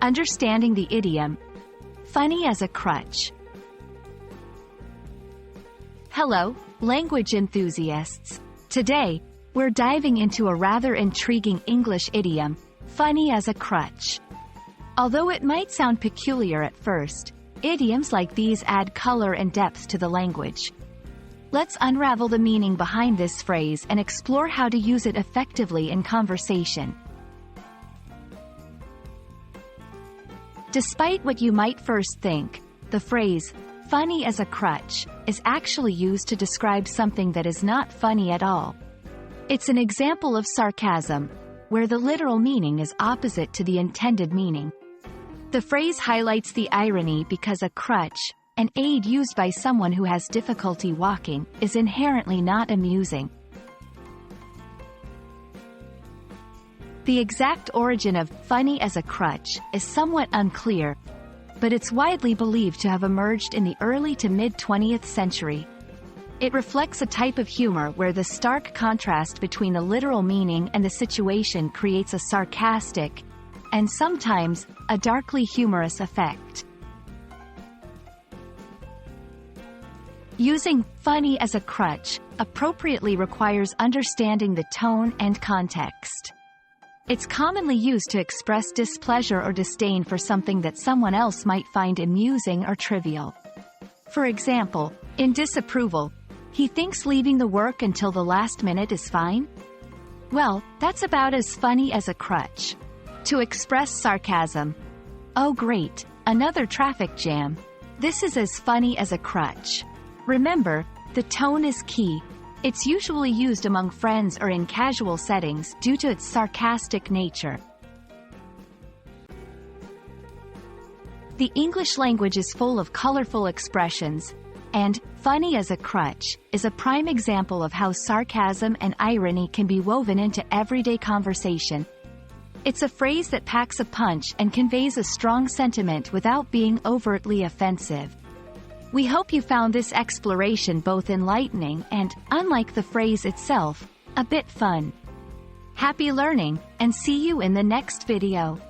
Understanding the idiom, funny as a crutch. Hello, language enthusiasts. Today, we're diving into a rather intriguing English idiom, funny as a crutch. Although it might sound peculiar at first, idioms like these add color and depth to the language. Let's unravel the meaning behind this phrase and explore how to use it effectively in conversation. Despite what you might first think, the phrase, funny as a crutch, is actually used to describe something that is not funny at all. It's an example of sarcasm, where the literal meaning is opposite to the intended meaning. The phrase highlights the irony because a crutch, an aid used by someone who has difficulty walking, is inherently not amusing. The exact origin of funny as a crutch is somewhat unclear, but it's widely believed to have emerged in the early to mid-20th century. It reflects a type of humor where the stark contrast between the literal meaning and the situation creates a sarcastic, and sometimes, a darkly humorous effect. Using funny as a crutch appropriately requires understanding the tone and context. It's commonly used to express displeasure or disdain for something that someone else might find amusing or trivial. For example, in disapproval, he thinks leaving the work until the last minute is fine? Well, that's about as funny as a crutch. To express sarcasm. Oh great, another traffic jam. This is as funny as a crutch. Remember, the tone is key. It's usually used among friends or in casual settings due to its sarcastic nature. The English language is full of colorful expressions, and funny as a crutch is a prime example of how sarcasm and irony can be woven into everyday conversation. It's a phrase that packs a punch and conveys a strong sentiment without being overtly offensive. We hope you found this exploration both enlightening and, unlike the phrase itself, a bit fun. Happy learning, and see you in the next video.